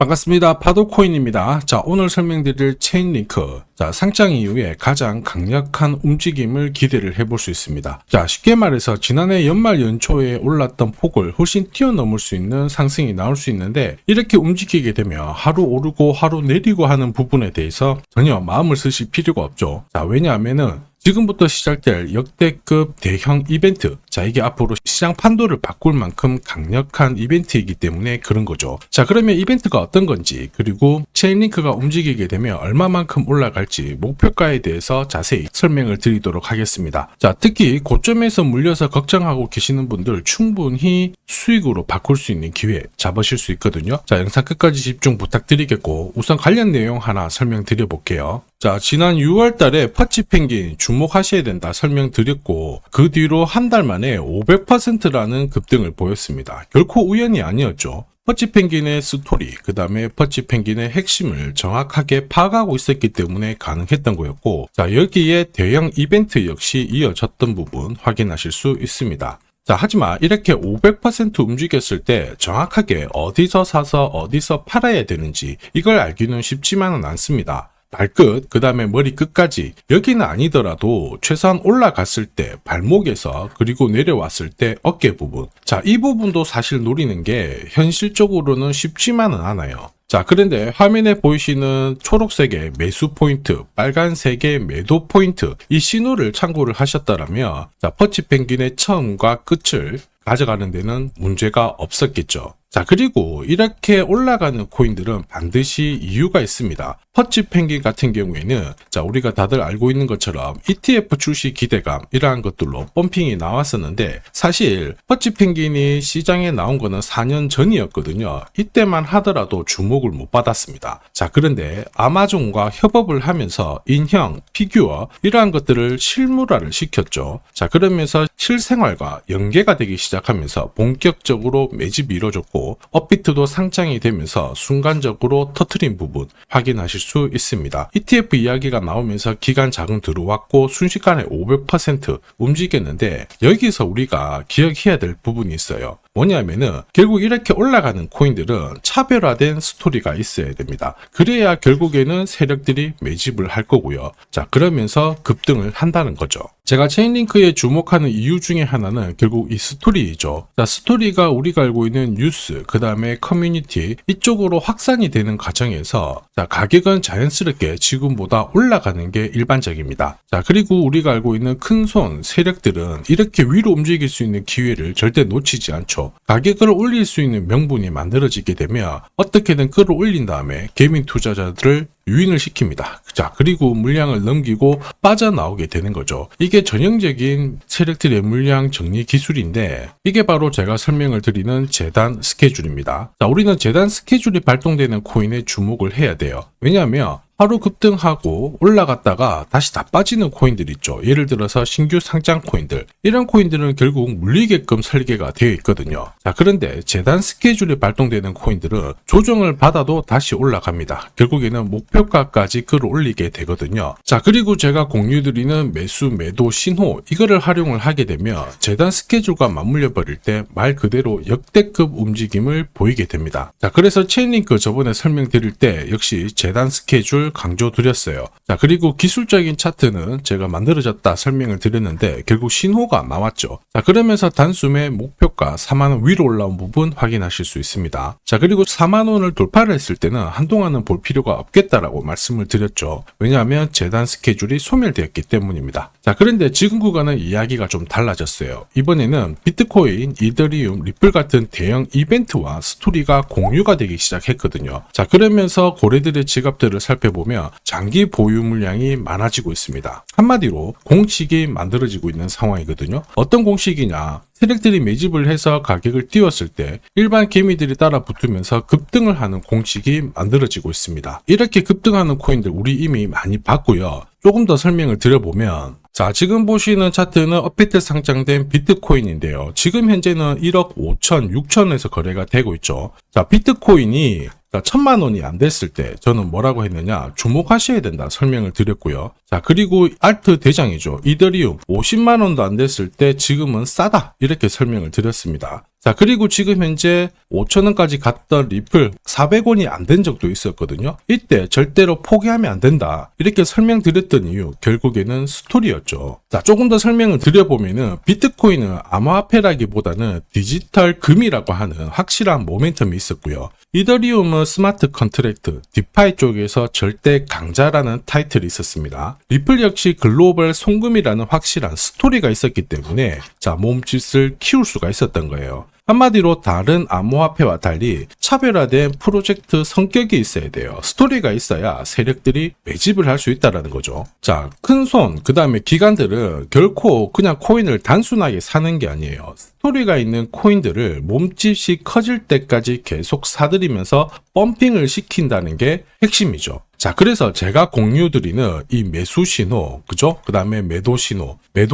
반갑습니다. 파도코인입니다. 자, 오늘 설명드릴 체인링크. 자, 상장 이후에 가장 강력한 움직임을 기대를 해볼 수 있습니다. 자, 쉽게 말해서 지난해 연말 연초에 올랐던 폭을 훨씬 뛰어넘을 수 있는 상승이 나올 수 있는데, 이렇게 움직이게 되면 하루 오르고 하루 내리고 하는 부분에 대해서 전혀 마음을 쓰실 필요가 없죠. 자, 왜냐하면은 지금부터 시작될 역대급 대형 이벤트, 자, 이게 앞으로 시장 판도를 바꿀 만큼 강력한 이벤트이기 때문에 그런 거죠. 자, 그러면 이벤트가 어떤 건지, 그리고 체인링크가 움직이게 되면 얼마만큼 올라갈지 목표가에 대해서 자세히 설명을 드리도록 하겠습니다. 자, 특히 고점에서 물려서 걱정하고 계시는 분들 충분히 수익으로 바꿀 수 있는 기회 잡으실 수 있거든요. 자, 영상 끝까지 집중 부탁드리겠고, 우선 관련 내용 하나 설명드려 볼게요. 자, 지난 6월 달에 퍼치펭귄 주목하셔야 된다 설명드렸고, 그 뒤로 한 달 만에 500%라는 급등을 보였습니다. 결코 우연이 아니었죠. 퍼치펭귄의 스토리, 그 다음에 퍼치펭귄의 핵심을 정확하게 파악하고 있었기 때문에 가능했던 거였고, 자, 여기에 대형 이벤트 역시 이어졌던 부분 확인하실 수 있습니다. 자, 하지만 이렇게 500% 움직였을 때 정확하게 어디서 사서 어디서 팔아야 되는지 이걸 알기는 쉽지만은 않습니다. 발끝, 그 다음에 머리 끝까지, 여기는 아니더라도 최소한 올라갔을 때 발목에서, 그리고 내려왔을 때 어깨 부분, 자, 이 부분도 사실 노리는 게 현실적으로는 쉽지만은 않아요. 자, 그런데 화면에 보이시는 초록색의 매수 포인트, 빨간색의 매도 포인트, 이 신호를 참고를 하셨다면, 자, 퍼치펭귄의 처음과 끝을 가져가는 데는 문제가 없었겠죠. 자, 그리고 이렇게 올라가는 코인들은 반드시 이유가 있습니다. 퍼치펭귄 같은 경우에는, 자, 우리가 다들 알고 있는 것처럼 ETF 출시 기대감, 이러한 것들로 펌핑이 나왔었는데, 사실 퍼치펭귄이 시장에 나온 거는 4년 전이었거든요. 이때만 하더라도 주목을 못 받았습니다. 자, 그런데 아마존과 협업을 하면서 인형, 피규어, 이러한 것들을 실물화를 시켰죠. 자, 그러면서 실생활과 연계가 되기 시작하면서 본격적으로 매집이 이루어졌고, 업비트도 상장이 되면서 순간적으로 터트린 부분 확인하실 수 있습니다. ETF 이야기가 나오면서 기간 자금 들어왔고 순식간에 500% 움직였는데, 여기서 우리가 기억해야 될 부분이 있어요. 뭐냐면은 결국 이렇게 올라가는 코인들은 차별화된 스토리가 있어야 됩니다. 그래야 결국에는 세력들이 매집을 할 거고요. 자, 그러면서 급등을 한다는 거죠. 제가 체인링크에 주목하는 이유 중에 하나는 결국 이 스토리이죠. 자, 스토리가 우리가 알고 있는 뉴스, 그 다음에 커뮤니티, 이쪽으로 확산이 되는 과정에서, 자, 가격은 자연스럽게 지금보다 올라가는 게 일반적입니다. 자, 그리고 우리가 알고 있는 큰손 세력들은 이렇게 위로 움직일 수 있는 기회를 절대 놓치지 않죠. 가격을 올릴 수 있는 명분이 만들어지게 되면 어떻게든 끌어올린 다음에 개미 투자자들을 유인을 시킵니다. 자, 그리고 물량을 넘기고 빠져나오게 되는 거죠. 이게 전형적인 세력들의 물량 정리 기술인데, 이게 바로 제가 설명을 드리는 재단 스케줄입니다. 자, 우리는 재단 스케줄이 발동되는 코인에 주목을 해야 돼요. 왜냐하면 하루 급등하고 올라갔다가 다시 다 빠지는 코인들 있죠. 예를 들어서 신규 상장 코인들, 이런 코인들은 결국 물리게끔 설계가 되어 있거든요. 자, 그런데 재단 스케줄이 발동되는 코인들은 조정을 받아도 다시 올라갑니다. 결국에는 목표가까지 끌어올리게 되거든요. 자, 그리고 제가 공유드리는 매수, 매도, 신호, 이거를 활용을 하게 되면 재단 스케줄과 맞물려 버릴 때 말 그대로 역대급 움직임을 보이게 됩니다. 자, 그래서 체인링크 저번에 설명드릴 때 역시 재단 스케줄 강조드렸어요. 자, 그리고 기술적인 차트는 제가 만들어졌다 설명을 드렸는데 결국 신호가 나왔죠. 자, 그러면서 단숨에 목표가 4만원 위로 올라온 부분 확인하실 수 있습니다. 자, 그리고 4만원을 돌파를 했을 때는 한동안은 볼 필요가 없겠다라고 말씀을 드렸죠. 왜냐하면 재단 스케줄이 소멸되었기 때문입니다. 자, 그런데 지금 구간은 이야기가 좀 달라졌어요. 이번에는 비트코인, 이더리움, 리플 같은 대형 이벤트와 스토리가 공유가 되기 시작했거든요. 자, 그러면서 고래들의 지갑들을 살펴보면 장기 보유 물량이 많아지고 있습니다. 한마디로 공식이 만들어지고 있는 상황이거든요. 어떤 공식이냐? 세력들이 매집을 해서 가격을 띄웠을 때 일반 개미들이 따라 붙으면서 급등을 하는 공식이 만들어지고 있습니다. 이렇게 급등하는 코인들 우리 이미 많이 봤고요. 조금 더 설명을 드려보면, 자, 지금 보시는 차트는 업비트 상장된 비트코인인데요. 지금 현재는 1억 5천, 6천에서 거래가 되고 있죠. 자, 비트코인이 1,000만 원이 안 됐을 때 저는 뭐라고 했느냐, 주목하셔야 된다 설명을 드렸고요. 자, 그리고 알트 대장이죠. 이더리움 50만 원도 안 됐을 때 지금은 싸다 이렇게 설명을 드렸습니다. 자, 그리고 지금 현재 5,000원까지 갔던 리플 400원이 안 된 적도 있었거든요. 이때 절대로 포기하면 안 된다. 이렇게 설명드렸던 이유, 결국에는 스토리였죠. 자, 조금 더 설명을 드려보면은 비트코인은 암호화폐라기보다는 디지털 금이라고 하는 확실한 모멘텀이 있었고요. 이더리움은 스마트 컨트랙트, 디파이 쪽에서 절대 강자라는 타이틀이 있었습니다. 리플 역시 글로벌 송금이라는 확실한 스토리가 있었기 때문에 자, 몸짓을 키울 수가 있었던 거예요. 한마디로 다른 암호화폐와 달리 차별화된 프로젝트 성격이 있어야 돼요. 스토리가 있어야 세력들이 매집을 할 수 있다는 거죠. 자, 큰손, 그 다음에 기관들은 결코 그냥 코인을 단순하게 사는 게 아니에요. 스토리가 있는 코인들을 몸집이 커질 때까지 계속 사들이면서 펌핑을 시킨다는 게 핵심이죠. 자, 그래서 제가 공유드리는 이 매수 신호, 그죠? 그 다음에 매도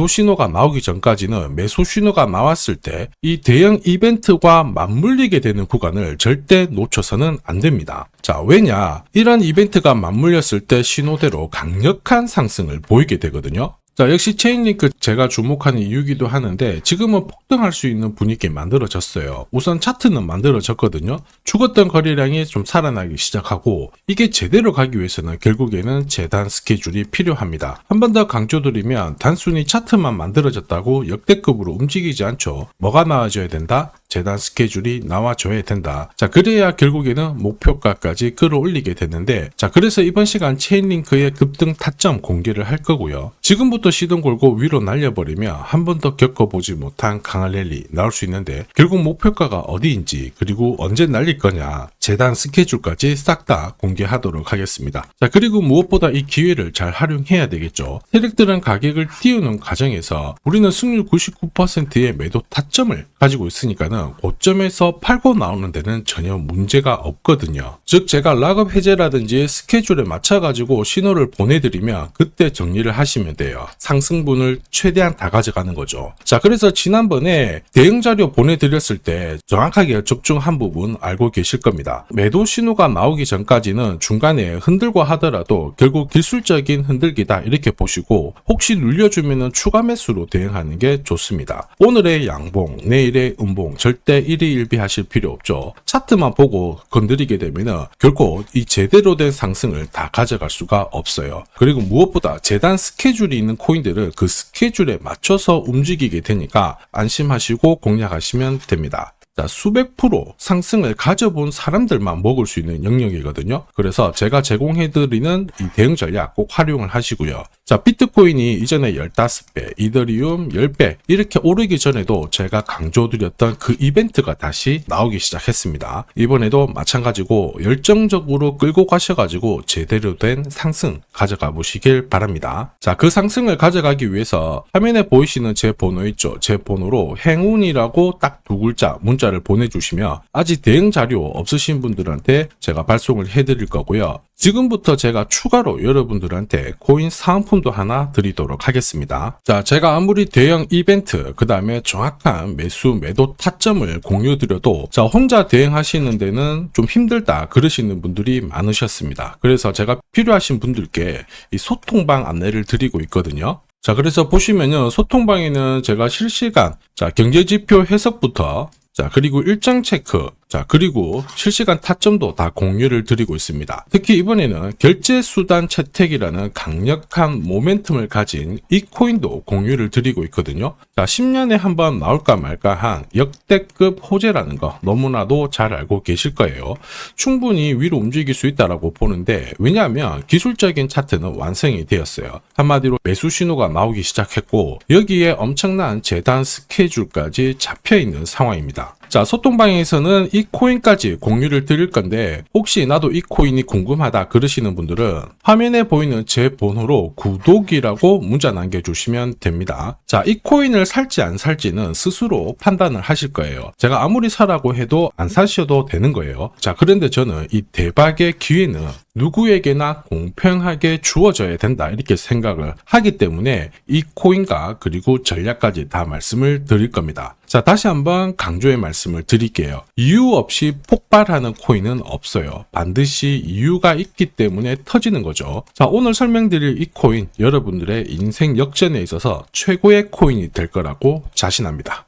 신호가 나오기 전까지는 매수 신호가 나왔을 때 이 대형 이벤트와 맞물리게 되는 구간을 절대 놓쳐서는 안 됩니다. 자, 왜냐? 이런 이벤트가 맞물렸을 때 신호대로 강력한 상승을 보이게 되거든요. 자, 역시 체인링크 제가 주목하는 이유기도 하는데 지금은 폭등할 수 있는 분위기 만들어졌어요. 우선 차트는 만들어졌거든요. 죽었던 거래량이 좀 살아나기 시작하고 이게 제대로 가기 위해서는 결국에는 재단 스케줄이 필요합니다. 한 번 더 강조드리면 단순히 차트만 만들어졌다고 역대급으로 움직이지 않죠. 뭐가 나와줘야 된다? 재단 스케줄이 나와줘야 된다. 자, 그래야 결국에는 목표가까지 끌어올리게 되는데, 자, 그래서 이번 시간 체인링크의 급등 타점 공개를 할 거고요. 지금부터 시동 걸고 위로 날려버리면 한 번 더 겪어보지 못한 강한 랠리 나올 수 있는데, 결국 목표가가 어디인지 그리고 언제 날릴 거냐, 재단 스케줄까지 싹 다 공개하도록 하겠습니다. 자, 그리고 무엇보다 이 기회를 잘 활용해야 되겠죠. 세력들은 가격을 띄우는 과정에서 우리는 승률 99%의 매도 타점을 가지고 있으니까는 고점에서 팔고 나오는 데는 전혀 문제가 없거든요. 즉, 제가 락업 해제라든지 스케줄에 맞춰가지고 신호를 보내드리면 그때 정리를 하시면 돼요. 상승분을 최대한 다 가져가는 거죠. 자, 그래서 지난번에 대응 자료 보내드렸을 때 정확하게 적중한 부분 알고 계실 겁니다. 매도 신호가 나오기 전까지는 중간에 흔들고 하더라도 결국 기술적인 흔들기다 이렇게 보시고, 혹시 눌려주면 추가 매수로 대응하는 게 좋습니다. 오늘의 양봉, 내일의 음봉 절대 일희일비하실 필요 없죠. 차트만 보고 건드리게 되면 결코 이 제대로 된 상승을 다 가져갈 수가 없어요. 그리고 무엇보다 재단 스케줄이 있는 코인들은 그 스케줄에 맞춰서 움직이게 되니까 안심하시고 공략하시면 됩니다. 자, 수백 프로 상승을 가져본 사람들만 먹을 수 있는 영역이거든요. 그래서 제가 제공해드리는 이 대응 전략 꼭 활용을 하시고요. 자, 비트코인이 이전에 15배, 이더리움 10배 이렇게 오르기 전에도 제가 강조드렸던 그 이벤트가 다시 나오기 시작했습니다. 이번에도 마찬가지고 열정적으로 끌고 가셔가지고 제대로 된 상승 가져가 보시길 바랍니다. 자, 그 상승을 가져가기 위해서 화면에 보이시는 제 번호 있죠? 제 번호로 행운이라고 딱 두 글자 문자를 보내주시면 아직 대응 자료 없으신 분들한테 제가 발송을 해드릴 거고요. 지금부터 제가 추가로 여러분들한테 코인 사은품도 하나 드리도록 하겠습니다. 자, 제가 아무리 대형 이벤트, 그 다음에 정확한 매수, 매도 타점을 공유드려도 자, 혼자 대응하시는 데는 좀 힘들다 그러시는 분들이 많으셨습니다. 그래서 제가 필요하신 분들께 이 소통방 안내를 드리고 있거든요. 자, 그래서 보시면요, 소통방에는 제가 실시간 경제지표 해석부터 그리고 일정 체크, 그리고 실시간 타점도 다 공유를 드리고 있습니다. 특히 이번에는 결제수단 채택이라는 강력한 모멘텀을 가진 이 코인도 공유를 드리고 있거든요. 10년에 한번 나올까 말까 한 역대급 호재라는 거 너무나도 잘 알고 계실 거예요. 충분히 위로 움직일 수 있다고 보는데, 왜냐하면 기술적인 차트는 완성이 되었어요. 한마디로 매수 신호가 나오기 시작했고, 여기에 엄청난 재단 스케줄까지 잡혀있는 상황입니다. 자, 소통방에서는 이 코인까지 공유를 드릴 건데, 혹시 나도 이 코인이 궁금하다 그러시는 분들은 화면에 보이는 제 번호로 구독이라고 문자 남겨주시면 됩니다. 자, 이 코인을 살지 안 살지는 스스로 판단을 하실 거예요. 제가 아무리 사라고 해도 안 사셔도 되는 거예요. 자, 그런데 저는 이 대박의 기회는 누구에게나 공평하게 주어져야 된다 이렇게 생각을 하기 때문에 이 코인과 그리고 전략까지 다 말씀을 드릴 겁니다. 자, 다시 한번 강조의 말씀을 드릴게요. 이유 없이 폭발하는 코인은 없어요. 반드시 이유가 있기 때문에 터지는 거죠. 자, 오늘 설명드릴 이 코인 여러분들의 인생 역전에 있어서 최고의 코인이 될 거라고 자신합니다.